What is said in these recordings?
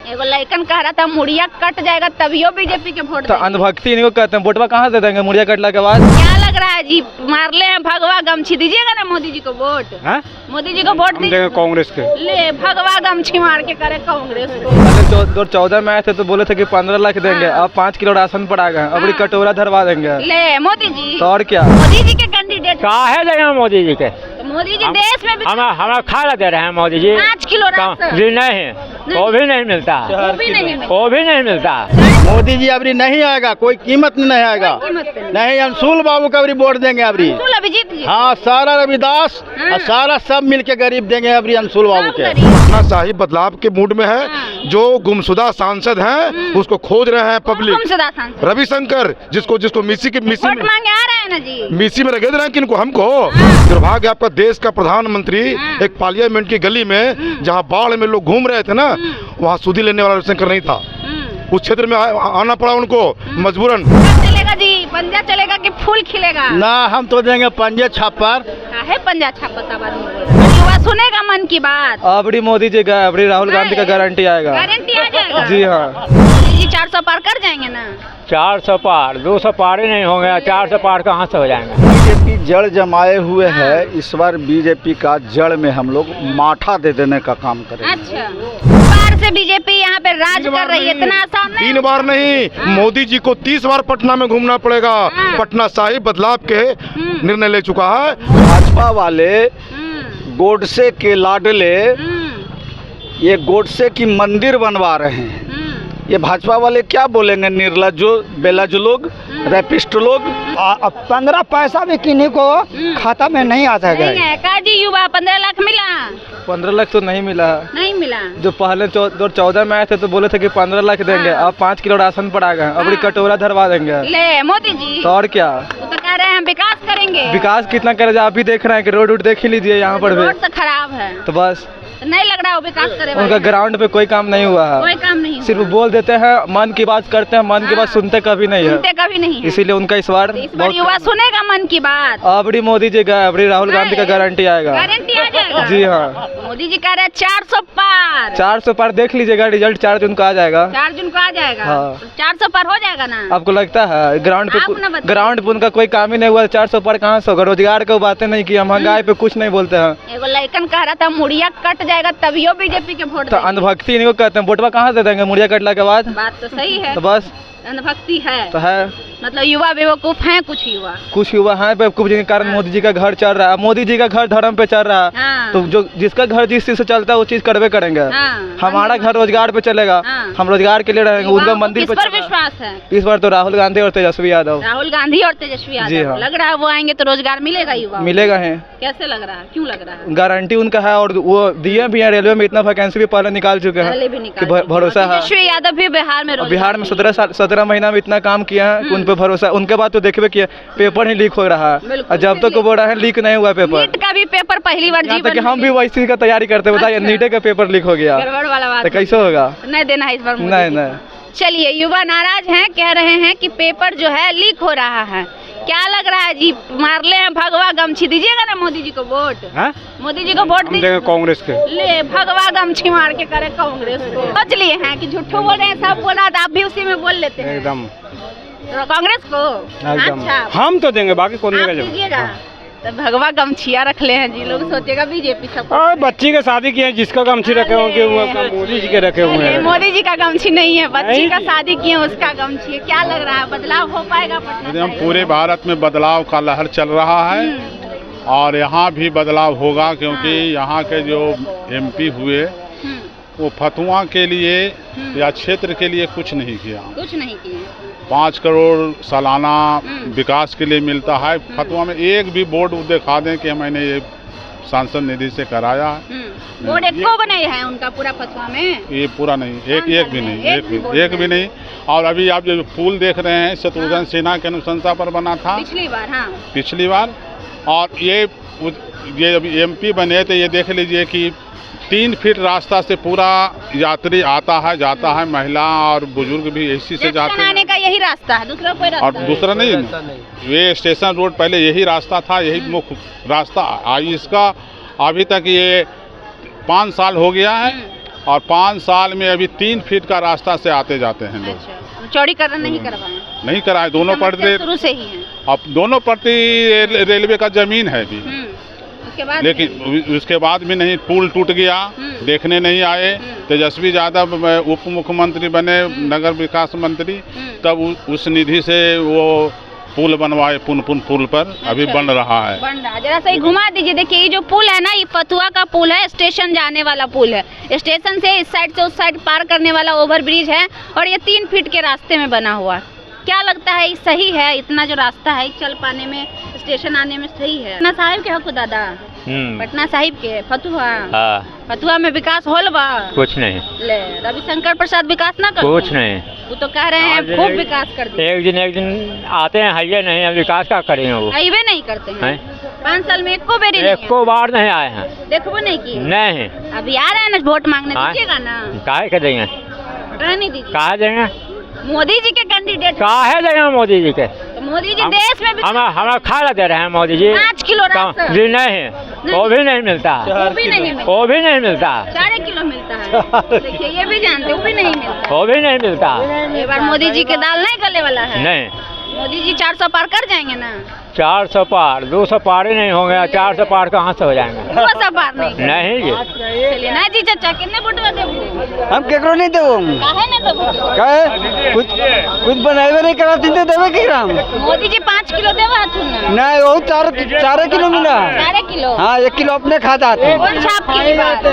एगो लड़कन कह रहा था मुड़िया कट जाएगा तभियो बीजेपी के वोट तो अंधभक्ति इनको कहते हैं। वोटवा कहाँ से देंगे मुड़िया कटला के बाद? क्या लग रहा है जी, मारले हैं भगवा गमछी, दीजिएगा ना मोदी जी को वोट? मोदी जी को वोट दीजिए कांग्रेस के। ले भगवा गमछी मार के करे कांग्रेस को। 2014 में आए थे तो बोले थे कि 15 लाख देंगे, अब 5 किलो राशन पर आ गए, अब कटोरा धरवा देंगे। ले मोदी जी तो और क्या, मोदी जी के कैंडिडेट कहा है जगह मोदी जी के? मोदी जी देश में हमें खाना दे रहे हैं मोदी जी। 5 किलो राशन जी नहीं, वो भी नहीं मिलता, वो भी नहीं मिलता। मोदी जी अबरी नहीं आएगा, कोई कीमत नहीं आएगा। नहीं, अंशुल बाबू का अबरी वोट देंगे अबरी। अभिजीत जी हाँ, सारा रविदास और सारा सब मिलके गरीब देंगे अबरी अंशुल बाबू के। पटना शाही बदलाव के मूड में है। जो गुमशुदा सांसद हैं उसको खोज रहे हैं पब्लिक। रविशंकर जिसको मिसी वोट मांगे आ रहे हैं ना जी, मिसी में रखे दे रहे हैं किनको, हमको। दुर्भाग्य आपका देश का प्रधानमंत्री एक पार्लियामेंट की गली में जहाँ बाढ़ में लोग घूम रहे थे ना, वहाँ सुधी लेने वाला रविशंकर नहीं था। उस क्षेत्र में आना पड़ा उनको मजबूरन। चलेगा जी, पंजा चलेगा कि फूल खिलेगा? ना, हम तो देंगे पंजे छापर। है पंजा छापर युवा सुनेगा मन की बात। अबड़ी मोदी जी का, अबड़ी राहुल गांधी का गारंटी आएगा। गारंटी आ जाएगा जी हाँ। जी 400 पार कर जाएंगे ना? 400 पार, 200 पार ही नहीं होंगे, 400 पार कहाँ से हो जाएंगे? बीजेपी जड़ जमाए हुए है। इस बार बीजेपी का जड़ में हम लोग माठा दे देने का काम करेंगे। अच्छा, बार से बीजेपी यहाँ पे राज कर रही है, इतना आसान नहीं। 3 बार नहीं, मोदी जी को 30 बार पटना में घूमना पड़ेगा। पटना शाही बदलाव के निर्णय ले चुका है। भाजपा वाले गोडसे के लाडले ये गोडसे की मंदिर बनवा रहे हैं। ये भाजपा वाले क्या बोलेंगे? निर्लज्जो बेलज लोग, रैपिस्ट लोग। 15 पैसा भी किन्हीं को खाता में नहीं आ जाएगा। जी युवा 15 लाख मिला? 15 लाख तो नहीं मिला। नहीं मिला। जो पहले 2014 में आए थे तो बोले थे कि 15 लाख देंगे, अब 5 किलो राशन पर आ गए, अब कटोरा धरवा देंगे। ले मोदी जी तो और क्या, वो तो कह रहे हैं हम विकास करेंगे। विकास कितना करे, आप भी देख रहे हैं कि रोड देख ही लीजिए यहाँ पर भी। रोड तो खराब है, तो बस नहीं लग रहा वो विकास करे। उनका ग्राउंड पे कोई काम नहीं हुआ है, कोई काम नहीं, सिर्फ बोल देते हैं, मन की बात करते हैं, मन की बात सुनते कभी नहीं है, कभी नहीं। इसीलिए उनका इस बार युवा सुनेगा मन की बात। अबड़ी मोदी जी का, अबड़ी राहुल गांधी का गारंटी आएगा। गारंटी आ जाएगा? जी हाँ। मोदी जी कह रहे हैं 400 पार। 400 पार देख लीजिएगा, रिजल्ट 4 जून को आ जाएगा। 4 जून को आ जाएगा। हाँ। 400 पार हो जाएगा ना? आपको लगता है? ग्राउंड पे उनका कोई काम ही नहीं हुआ, 400 पार कहाँ से होगा? रोजगार को बातें नहीं किया, महंगाई पे कुछ नहीं बोलते हैं। एगो लड़कन कह रहा था मुड़िया कट जाएगा तभियो बीजेपी के वोट। तो अंधभक्ति इनको कहते हैं। वोटवा कहाँ से देंगे मुड़िया कटला के बाद? बात तो सही है, तो बस अंधभक्ति है तो है। मतलब युवा बेवकूफ हैं, कुछ युवा हैं बेवकूफ, जिनके कारण मोदी जी का घर चल रहा है। मोदी जी का घर धर्म पे चल रहा है। हाँ। तो जो जिसका घर जिस चीज से चलता है वो चीज करवे करेंगे। हाँ। हमारा घर रोजगार पे चलेगा। हाँ। हम रोजगार के लिए रहेंगे, उनका मंदिर पे विश्वास है। इस बार तो राहुल गांधी और तेजस्वी यादव। राहुल गांधी और तेजस्वी यादव। हाँ। लग रहा है वो आएंगे तो रोजगार मिलेगा युवा? मिलेगा है। कैसे लग रहा है, क्यों लग रहा है? गारंटी उनका है, और वो दिए भी है। रेलवे में इतना वैकेंसी भी पहले निकाल चुके हैं, भरोसा है। तेजस्वी यादव भी बिहार में 17 महीना में इतना काम किया है, उन पे भरोसा। उनके बाद तो देखबे किया, पेपर ही लीक हो रहा है, और जब तक वो रहा है लीक नहीं हुआ पेपर। नीट का भी पेपर पहली बार जीवन में। हम भी वही चीज का तैयारी करते, बताइए नीटे का पेपर लीक हो गया, गड़बड़ वाला बात तो कैसे होगा? नहीं देना है इस बार। नहीं। चलिए, युवा नाराज हैं, कह रहे हैं कि पेपर जो है लीक हो रहा है। क्या लग रहा है जी, मारले हैं भगवा गमछी, दीजिएगा ना मोदी जी को वोट? मोदी जी को वोट दीजिए कांग्रेस के। ले भगवा गमछी मार के करे कांग्रेस को। सोच लिए हैं कि झूठो बोल रहे हैं, सब बोल रहा था, आप भी उसी में बोल लेते हैं एकदम कांग्रेस को। अच्छा, हम तो देंगे, बाकी कौन देगा? तो भगवा गमछिया रख ले हैं जी, लोग सोचेगा बीजेपी सब। बच्ची का शादी किए, जिसका गमछी रखे होंगे वो मोदी जी के रखे हुए हैं। मोदी जी का गमछी नहीं है, बच्ची का शादी किए उसका गमछी है। क्या लग रहा है, बदलाव हो पाएगा पटना? पूरे भारत में बदलाव का लहर चल रहा है, और यहाँ भी बदलाव होगा, क्योंकि यहाँ के जो एमपी हुए वो फतुआ के लिए या क्षेत्र के लिए कुछ नहीं किया। 5 करोड़ सालाना विकास के लिए मिलता है। फतुआ में एक भी बोर्ड दिखा दें कि मैंने ये सांसद निधि से कराया है। बोर्ड एको बनाए हैं उनका पूरा फतुआ में? ये पूरा नहीं, एक भी नहीं। और अभी आप जो पुल देख रहे हैं, शत्रुघ्न सिन्हा के अनुशंसा पर बना था पिछली बार। और ये जब एमपी बने तो ये देख लीजिए कि 3 फीट रास्ता से पूरा यात्री आता है, जाता है, महिला और बुजुर्ग भी इसी से जाते हैं। का यही रास्ता है, दूसरा कोई रास्ता? और दूसरा नहीं, ये स्टेशन रोड पहले यही रास्ता था, यही मुख्य रास्ता। इसका अभी तक ये 5 साल हो गया है, और 5 साल में अभी 3 फीट का रास्ता से आते जाते हैं लोग। अच्छा, चौड़ीकरण नहीं करवाए? नहीं कराए, दोनों पट्टी शुरू से ही है। अब दोनों पट्टी रेलवे का जमीन है अभी, उसके बाद लेकिन उसके बाद भी नहीं, पुल टूट गया, देखने नहीं आए। तेजस्वी यादव उप मुख्यमंत्री बने, नगर विकास मंत्री, तब उस निधि से वो पुल बनवाए, पुल पर अभी बन रहा है। बन रहा है, जरा सा घुमा दीजिए। देखिए ये जो पुल है ना, ये फतुआ का पुल है, स्टेशन जाने वाला पुल है। स्टेशन से इस साइड से उस साइड पार करने वाला ओवर ब्रिज है और ये 3 फीट के रास्ते में बना हुआ है। क्या लगता है, सही है? इतना जो रास्ता है चल पाने में, स्टेशन आने में सही है? पटना साहिब के हकू दादा, पटना साहिब के फतुआ, फतुआ में विकास होल बा? कुछ नहीं। ले रविशंकर प्रसाद विकास ना कर? कुछ नहीं। वो तो कह रहे हैं खूब विकास कर दिया। एक दिन आते हैं, हाईवे नहीं है, विकास का करेंगे? वो हाईवे नहीं करते हैं। 5 साल में एको बार नहीं आए हैं, देखो नहीं की? नहीं। अभी आ रहे हैं ना वोट मांगने, दीजिएगा ना? काहे के देंगे? रहने दीजिए। काहे देंगे? मोदी जी के कैंडिडेट काहे देंगे? मोदी जी के, तो मोदी जी देश में हमारा खाना दे रहे हैं मोदी जी। 5 किलो जी नहीं, वो भी नहीं मिलता, वो भी नहीं मिलता, 4 किलो मिलता है। देखिए ये भी जानते, वो भी नहीं मिलता, वो भी नहीं मिलता। एक बार मोदी जी के दाल नहीं गले वाला है? नहीं। मोदी जी 400 पार कर जाएंगे ना? 400 पार, 200 पार ही नहीं होंगे, 400 पार कहाँ से हो जाएंगे? 200 पार नहीं चलिए ना जी। चाचा कितने वोट देंगे? हम केकरो नहीं देबो। काहे ना देबो? काहे कुछ बनावे नहीं करा तीन देवे के ग्राम। मोदी जी 5 किलो देवा हथुन ना? नहीं, वो 4 किलो मिला। 4 किलो? हाँ, 1 किलो अपने खाता आते। कौन छाप की बात?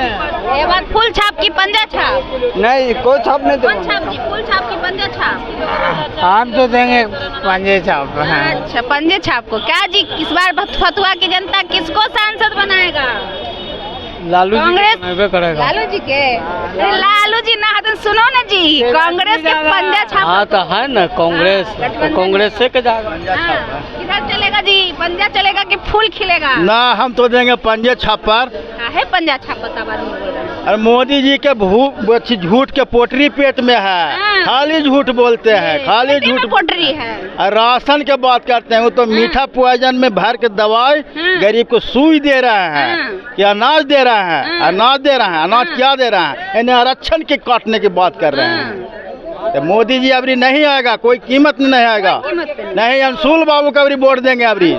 ये बात फुल छाप की पंजा छाप? नहीं, कोई छाप नहीं देबो। कौन छाप की? फुल छाप की पंजा छाप? हम तो देंगे पंजे छाप। अच्छा, पंजे छाप को। क्या जी इस बार फतुआ की जनता किसको सांसद बनाएगा? लालू कांग्रेस करेगा। लालू जी के? लालू जी ना, तो सुनो ना जी, कांग्रेस के पंजा छाप। हाँ तो है ना, कांग्रेस से के जाएगा। किधर चलेगा जी? पंजा चलेगा कि फूल खिलेगा? ना, हम तो देंगे पंजे छाप पर। है पंजा छाप? अरे मोदी जी के झूठ के पोटरी पेट में है, खाली झूठ बोलते हैं, खाली झूठ पोटरी है। राशन के बात करते हैं, वो तो मीठा पॉइजन में भर के दवाई गरीब को सुई दे रहे हैं, या अनाज दे रहे हैं, अनाज दे रहे हैं। अनाज क्या दे रहे हैं? इन्हें आरक्षण के काटने की बात कर रहे हैं। तो मोदी जी अभी नहीं आएगा, कोई कीमत नहीं आएगा। नहीं, अंशुल बाबू का अभी वोट देंगे अभी।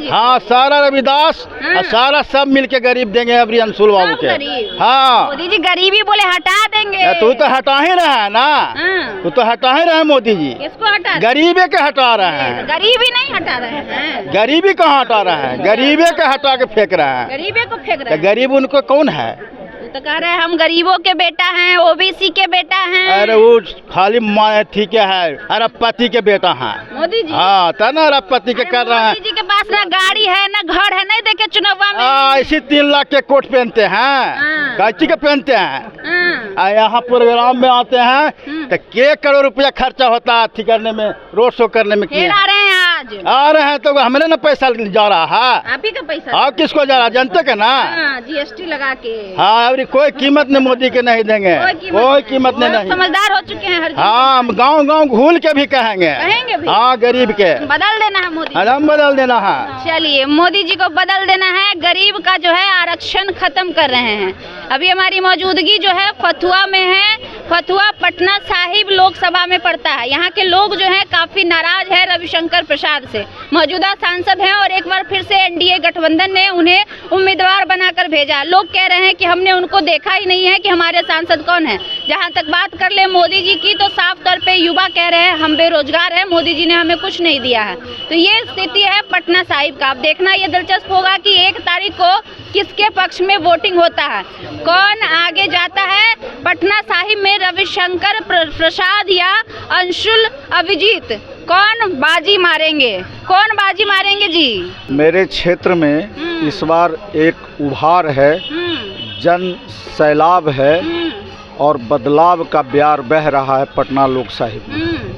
हाँ, सारा रविदास और सारा सब मिलके गरीब देंगे अभी अंशुल बाबू के। हाँ, मोदी जी गरीबी बोले हटा देंगे। तू तो हटा ही रहा है ना, तू तो हटा ही रहा है मोदी जी। किसको हटा? गरीबी के हटा रहे हैं। गरीबी नहीं हटा रहे हैं। गरीबी कहाँ हटा रहे हैं? गरीबे के हटा के फेंक रहे हैं। गरीबे को फेंक रहे हैं। गरीब उनको कौन है? तो कह रहे हैं हम गरीबों के बेटा हैं, ओबीसी के बेटा हैं। अरे वो खाली ठीक है, अरबपति के बेटा हैं मोदी जी। हाँ, तो ना अरबपति के कर रहे हैं। मोदी जी के पास ना गाड़ी है ना घर है, नहीं देखे चुनाव में ऐसी 3 लाख के कोट पहनते हैं, गाची के पहनते हैं। यहाँ प्रोग्राम में आते हैं तो के करोड़ रुपया खर्चा होता है अथी करने में, रोड शो करने में। आ रहे हैं, आज आ रहे हैं तो हमें ना पैसा जा रहा है। आप ही का पैसा? आप किसको जा रहा है? जनता के ना, GST लगा के। हाँ, कोई कीमत नहीं मोदी के नहीं देंगे, कोई कीमत नहीं। समझदार हो चुके हैं हर। हाँ, गांव गांव घूल के भी कहेंगे भी। हाँ, गरीब के बदल देना है मोदी, हम बदल देना है। चलिए, मोदी जी को बदल देना है, गरीब का जो है आरक्षण खत्म कर रहे हैं। अभी हमारी मौजूदगी जो है फतुआ में है। फतुआ पटना साहिब लोकसभा में पड़ता है। यहाँ के लोग जो है काफी नाराज है रविशंकर प्रसाद से। मौजूदा सांसद हैं और एक बार फिर से एनडीए गठबंधन ने उन्हें उम्मीदवार बनाकर भेजा। लोग कह रहे हैं कि हमने उनको देखा ही नहीं है कि हमारे सांसद कौन है। जहाँ तक बात कर ले मोदी जी की, तो साफ तौर पे युवा कह रहे हैं हम बेरोजगार हैं, मोदी जी ने हमें कुछ नहीं दिया है। तो ये स्थिति है पटना साहिब का। अब देखना ये दिलचस्प होगा कि 1 तारीख को किसके पक्ष में वोटिंग होता है, कौन आगे जाता है। पटना साहिब में रविशंकर प्रसाद या अंशुल अभिजीत, कौन बाजी मारेंगे? कौन बाजी मारेंगे जी? मेरे क्षेत्र में इस बार एक उभार है, जन सैलाब है और बदलाव का ब्यार बह रहा है पटना लोक साहिब में।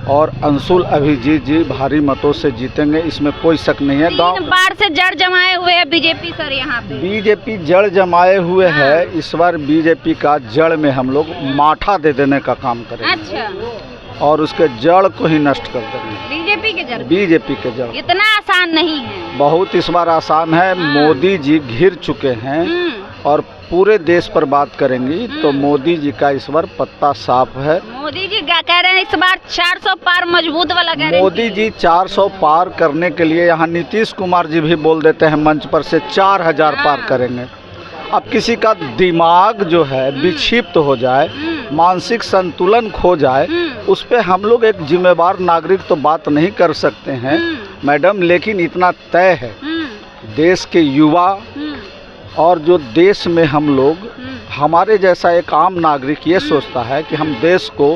और अंशुल अभिजीत जी भारी मतों से जीतेंगे, इसमें कोई शक नहीं है। गांव बार से जड़ जमाए हुए है बीजेपी सर, यहाँ पे बीजेपी जड़ जमाए हुए है। इस बार बीजेपी का जड़ में हम लोग माठा दे देने का काम करेंगे। अच्छा। और उसके जड़ को ही नष्ट कर देंगे। बीजेपी के जड़? बीजेपी के जड़। इतना आसान नहीं है, बहुत इस बार आसान है। मोदी जी घिर चुके हैं और पूरे देश पर बात करेंगी तो मोदी जी का इस बार पत्ता साफ है। मोदी जी क्या कह रहे हैं इस बार 400 पार मजबूत वाला कह रहे हैं। मोदी जी 400 पार करने के लिए यहाँ नीतीश कुमार जी भी बोल देते हैं मंच पर से 4000 पार करेंगे। अब किसी का दिमाग जो है विक्षिप्त हो जाए, मानसिक संतुलन खो जाए, उस पे हम लोग एक जिम्मेवार नागरिक तो बात नहीं कर सकते हैं मैडम, लेकिन इतना तय है देश के युवा और जो देश में हम लोग, हमारे जैसा एक आम नागरिक ये सोचता है कि हम देश को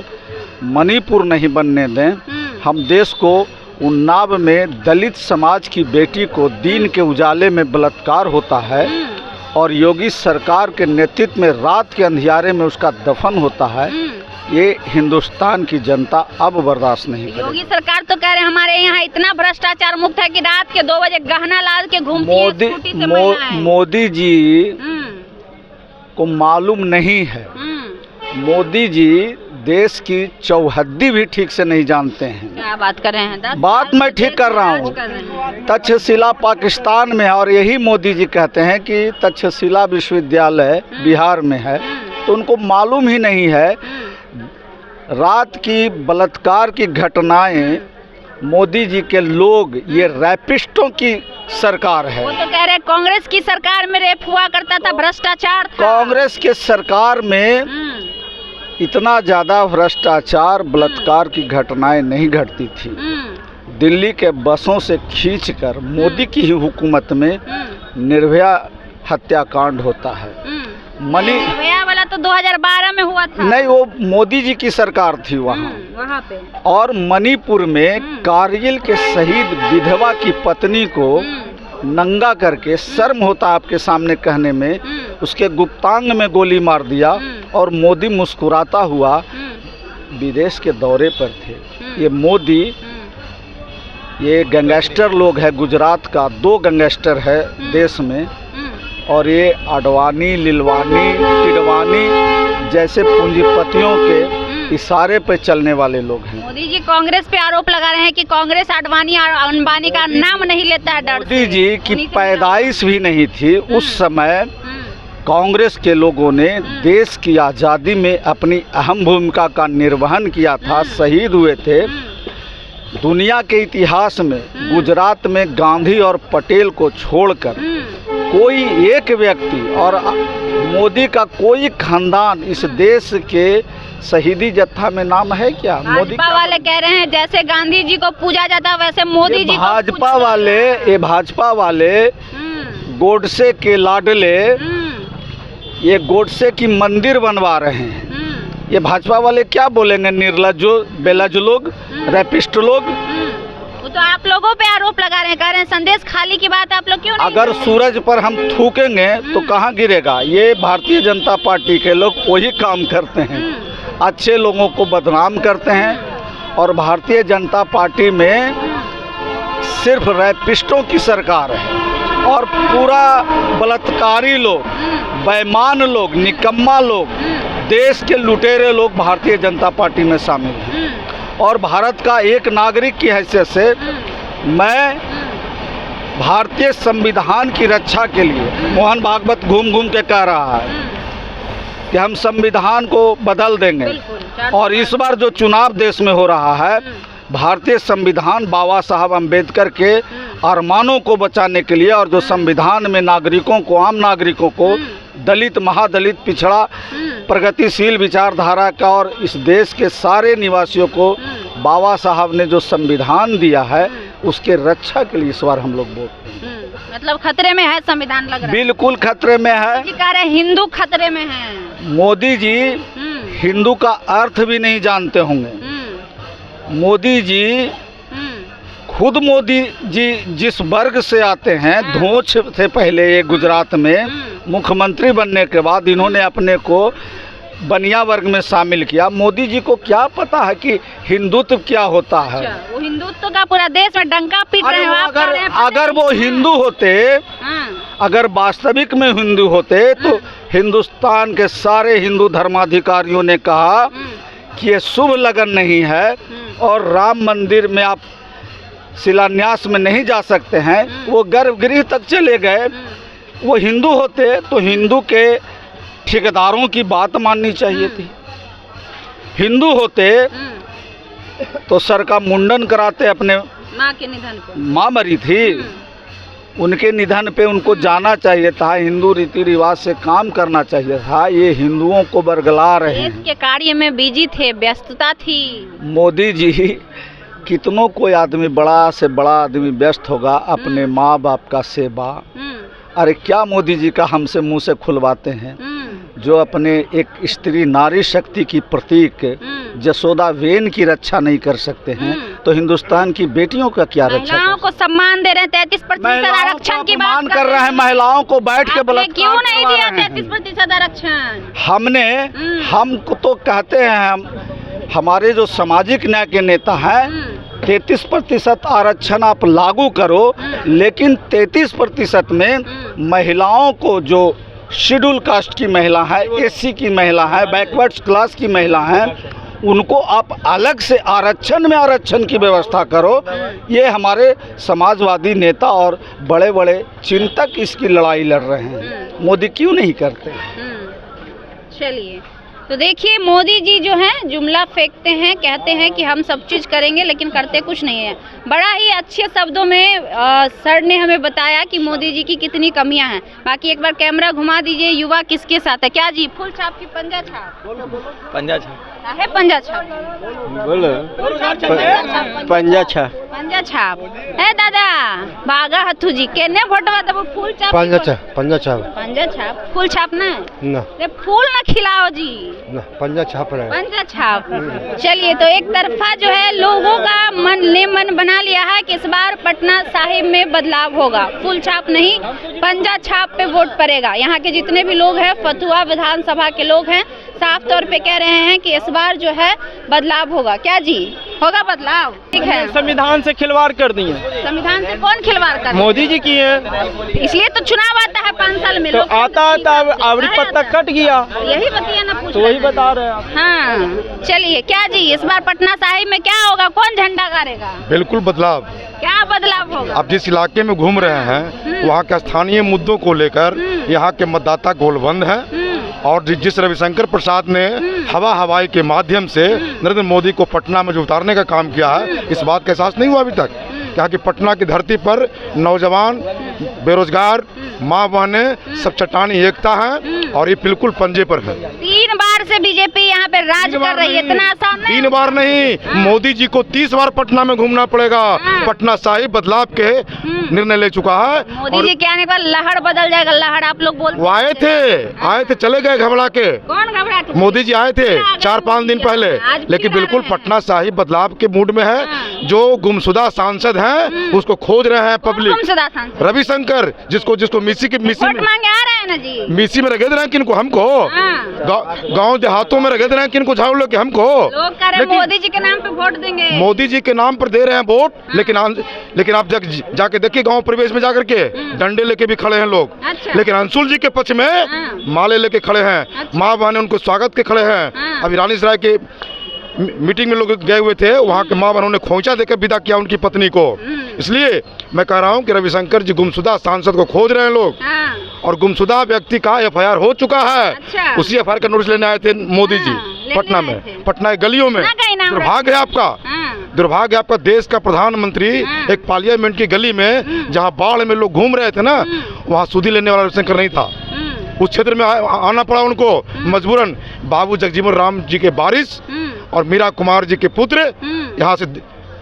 मणिपुर नहीं बनने दें, हम देश को उन्नाव में दलित समाज की बेटी को दिन के उजाले में बलात्कार होता है और योगी सरकार के नेतृत्व में रात के अंधियारे में उसका दफन होता है, ये हिंदुस्तान की जनता अब बर्दाश्त नहीं करेगी। योगी सरकार तो कह रहे हैं हमारे यहाँ इतना भ्रष्टाचार मुक्त है कि रात के 2 बजे गहना लाद के घूमती है स्कूटी से महिलाएं। मोदी जी को मालूम नहीं है, मोदी जी देश की चौहद्दी भी ठीक से नहीं जानते हैं। क्या बात कर रहे हैं? बात मैं ठीक कर रहा हूँ। तक्षशिला पाकिस्तान में है और यही मोदी जी कहते हैं कि तक्षशिला विश्वविद्यालय बिहार में है, तो उनको मालूम ही नहीं है रात की बलात्कार की घटनाएं मोदी जी के लोग, ये रैपिस्टों की सरकार है। वो तो कह रहे हैं कांग्रेस की सरकार में रेप हुआ करता था, भ्रष्टाचार था। कांग्रेस के सरकार में इतना ज़्यादा भ्रष्टाचार, बलात्कार की घटनाएं नहीं घटती थी। दिल्ली के बसों से खींचकर मोदी की ही हुकूमत में निर्भया हत्याकांड होता है। निर्भया वाला तो 2012 में हुआ था। नहीं, वो मोदी जी की सरकार थी वहाँ पे। और मणिपुर में कारगिल के शहीद विधवा की पत्नी को नंगा करके, शर्म होता आपके सामने कहने में, उसके गुप्तांग में गोली मार दिया और मोदी मुस्कुराता हुआ विदेश के दौरे पर थे। ये मोदी, ये गैंगस्टर लोग है गुजरात का, 2 गैंगस्टर है देश में, और ये आडवाणी, लिलवानी, टिडवानी जैसे पूंजीपतियों के इशारे पे चलने वाले लोग हैं। मोदी जी कांग्रेस पे आरोप लगा रहे हैं कि कांग्रेस आडवाणी और अंबानी का नाम नहीं लेता है डर से। मोदी जी की पैदाइश भी नहीं थी उस समय। कांग्रेस के लोगों ने देश की आज़ादी में अपनी अहम भूमिका का निर्वहन किया था, शहीद हुए थे। दुनिया के इतिहास में गुजरात में गांधी और पटेल को छोड़कर कोई एक व्यक्ति और मोदी का कोई खानदान इस देश के शहीदी जत्था में नाम है क्या? मोदी वाले कह रहे हैं जैसे गांधी जी को पूजा जाता वैसे मोदी जी को भाजपा वाले गोडसे के लाडले, ये गोडसे की मंदिर बनवा रहे हैं। ये भाजपा वाले क्या बोलेंगे? निर्लज्जो, बेलज लोग, रैपिस्ट लोग। वो तो आप लोगों पे आरोप लगा रहे हैं, कह रहे हैं संदेश खाली की बात आप लोग क्यों नहीं? अगर सूरज पर हम थूकेंगे तो कहाँ गिरेगा? ये भारतीय जनता पार्टी के लोग वही काम करते हैं, अच्छे लोगों को बदनाम करते हैं। और भारतीय जनता पार्टी में सिर्फ रैपिस्टों की सरकार है और पूरा बलात्कारी लोग, बेईमान लोग, निकम्मा लोग, देश के लुटेरे लोग भारतीय जनता पार्टी में शामिल हैं। और भारत का एक नागरिक की हैसियत से मैं भारतीय संविधान की रक्षा के लिए, मोहन भागवत घूम घूम के कह रहा है कि हम संविधान को बदल देंगे। और इस बार जो चुनाव देश में हो रहा है, भारतीय संविधान बाबा साहब अम्बेडकर के अरमानों को बचाने के लिए, और जो संविधान में नागरिकों को, आम नागरिकों को, दलित, महादलित, पिछड़ा, प्रगतिशील विचारधारा का और इस देश के सारे निवासियों को बाबा साहब ने जो संविधान दिया है उसके रक्षा के लिए इस बार हम लोग वोट। मतलब खतरे में है संविधान, लग रहा है बिल्कुल खतरे में है। कह रहे हिंदू खतरे में है। मोदी जी हिंदू का अर्थ भी नहीं जानते होंगे। मोदी जी खुद, मोदी जी जिस वर्ग से आते हैं, धोंच थे पहले ये गुजरात में, मुख्यमंत्री बनने के बाद इन्होंने अपने को बनिया वर्ग में शामिल किया। मोदी जी को क्या पता है कि हिंदुत्व क्या होता है? वो हिंदुत्व का पूरा देश में डंका पीट रहे हैं। अगर वो हिंदू होते, अगर वास्तविक में हिंदू होते तो हिंदुस्तान के सारे हिंदू धर्माधिकारियों ने कहा कि ये शुभ लगन नहीं है और राम मंदिर में आप शिलान्यास में नहीं जा सकते हैं। वो गर्भगृह तक चले गए, वो हिंदू होते तो हिंदू के ठेकेदारों की बात माननी चाहिए थी। हिंदू होते तो सर का मुंडन कराते। अपने माँ के निधन पे माँ मरी थी, उनके निधन पे उनको जाना चाहिए था। हिंदू रीति रिवाज से काम करना चाहिए था। ये हिंदुओं को बरगला रहे देश हैं। के कार्य में बिजी थे, व्यस्तता थी। मोदी जी, कितनों कोई आदमी बड़ा से बड़ा आदमी व्यस्त होगा अपने माँ बाप का सेवा। अरे क्या मोदी जी का हमसे मुंह से खुलवाते हैं, जो अपने एक स्त्री नारी शक्ति की प्रतीक जसोदा वेन की रक्षा नहीं कर सकते हैं, तो हिंदुस्तान की बेटियों का क्या रक्षा? महिलाओं को सम्मान दे रहे हैं, 33% आरक्षण की बात कर रहे हैं। महिलाओं को बैठ के बलात्कार क्यों नहीं करवा दिया रहे हैं। 33% आरक्षण? हमने हमको तो कहते हैं, हम हमारे जो सामाजिक न्याय के नेता हैं, 33% आरक्षण आप लागू करो, लेकिन 33% में महिलाओं को, जो शेड्यूल कास्ट की महिला है, एससी की महिला है, बैकवर्ड्स क्लास की महिला है, उनको आप अलग से आरक्षण में आरक्षण की व्यवस्था करो। ये हमारे समाजवादी नेता और बड़े बड़े चिंतक इसकी लड़ाई लड़ रहे हैं। मोदी क्यों नहीं करते? चलिए, तो देखिए मोदी जी जो हैं जुमला फेंकते हैं, कहते हैं कि हम सब चीज़ करेंगे, लेकिन करते कुछ नहीं है। बड़ा ही अच्छे शब्दों में सर ने हमें बताया कि मोदी जी की कितनी कमियां हैं। बाकी एक बार कैमरा घुमा दीजिए, युवा किसके साथ है? क्या जी, फुल छाप की पंजा छाप? पंजा छाप है पंजा छाप, बोलो पंजा छाप। पंजा छाप है दादा, भागा हथू जी केने भोटवा तब फूल छाप? पंजा छाप, पंजा छाप, पंजा छाप, फूल छाप ना ना, रे फूल ना खिलाओ जी, ना पंजा छाप रहे। पंजा छाप। चलिए, तो एक तरफा जो है लोगों का मन बना लिया है कि इस बार पटना साहिब में बदलाव होगा, फूल छाप नहीं पंजा छाप पे वोट पड़ेगा। यहाँ के जितने भी लोग हैं, फतुहा विधानसभा के लोग हैं, साफ तौर पे कह रहे हैं कि इस बार जो है बदलाव होगा। क्या जी, होगा बदलाव? ठीक है। संविधान से खिलवाड़ कर दिए। संविधान से कौन खिलवाड़ कर? मोदी जी किए हैं। इसलिए तो चुनाव आता है 5 साल में। तो आता आवरी पत्ता कट गया, यही बतिया ना, पूछ तो वही बता रहे हैं आप। हाँ, चलिए, क्या जी इस बार पटना साहिब में क्या होगा? कौन झंडा गाड़ेगा? बिल्कुल बदलाव। क्या बदलाव होगा? आप जिस इलाके में घूम रहे हैं, वहाँ के स्थानीय मुद्दों को लेकर यहाँ के मतदाता गोलबंद हैं। और जिस रविशंकर प्रसाद ने हवाई के माध्यम से नरेंद्र मोदी को पटना में जो उतारने का काम किया है, इस बात का एहसास नहीं हुआ अभी तक क्या कि पटना की धरती पर नौजवान, बेरोजगार, माँ बहनें सब चट्टानी एकता है और ये बिल्कुल पंजे पर है। 3 बार से बीजेपी यहाँ पे राज कर रही है, इतना आसान नहीं। 3 बार नहीं, मोदी जी को 30 बार पटना में घूमना पड़ेगा। पटना साहिब बदलाव के निर्णय ले चुका है। मोदी जी के आने पर लहर बदल जाएगा। लहर आप लोग बोलते, वो आए थे चले गए घबरा के। कौन घबरा के? मोदी जी आए थे 4-5 दिन पहले, लेकिन बिल्कुल पटना साहिब बदलाव के मूड में है। जो गुमशुदा सांसद हैं उसको खोज रहे हैं पब्लिक। रविशंकर, जिसको मिसी मांगे आ रहे हैं ना जी, मिसी में रगेद रहे हैं किनको? हमको। गांव देहातों में रगेद रहे हैं किनको? झाड़ू लेके हमको। लोग कह रहे हैं मोदी जी के नाम पे वोट देंगे। मोदी जी के नाम पर दे रहे हैं वोट, लेकिन आप जाके देखिए गांव परिवेश में जाकर के डंडे लेके भी खड़े हैं लोग। अच्छा। लेकिन अंशुल जी के पक्ष में माले लेके खड़े हैं। अच्छा। माँ बहने उनको स्वागत के खड़े हैं। अभी रानी सराय के मीटिंग में लोग गए हुए थे, वहाँ के माँ बहनों ने खोंचा देकर विदा किया उनकी पत्नी को। इसलिए मैं कह रहा हूँ कि रविशंकर जी गुमशुदा सांसद को खोज रहे हैं लोग, और गुमशुदा व्यक्ति का FIR हो चुका है। अच्छा। उसी FIR का नोटिस लेने आए थे मोदी जी पटना में, पटना की गलियों में। दुर्भाग्य है आपका, दुर्भाग्य आपका, देश का प्रधानमंत्री एक पार्लियामेंट की गली में जहाँ बाढ़ में लोग घूम रहे थे ना, वहाँ सूदी लेने वाला रविशंकर नहीं था। उस क्षेत्र में आना पड़ा उनको मजबूरन। बाबू जगजीवन राम जी के वारिस और मीरा कुमार जी के पुत्र यहाँ से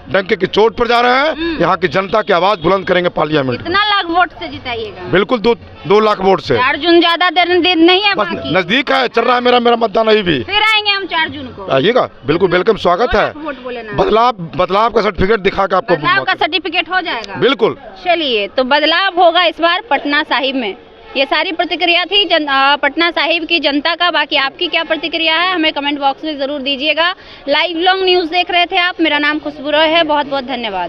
डंके की चोट पर जा रहे हैं। यहाँ की जनता की आवाज बुलंद करेंगे पार्लियामेंट। कितना लाख वोट से जिताइएगा? बिल्कुल 2 लाख वोट से। 4 जून ज्यादा देर नहीं है, बस बाकी नजदीक है, चल रहा है मेरा मतदान अभी भी। फिर आएंगे हम 4 जून को। आइएगा, बिल्कुल वेलकम, स्वागत है। वोट बोले ना, बदलाव का सर्टिफिकेट दिखा के आपको। बदलाव का सर्टिफिकेट हो जाएगा, बिल्कुल। चलिए, तो बदलाव होगा इस बार पटना साहिब में। ये सारी प्रतिक्रिया थी पटना साहिब की जनता का। बाकी आपकी क्या प्रतिक्रिया है हमें कमेंट बॉक्स में ज़रूर दीजिएगा। लाइव लॉन्ग न्यूज़ देख रहे थे आप। मेरा नाम खुशबू रॉय है। बहुत बहुत धन्यवाद।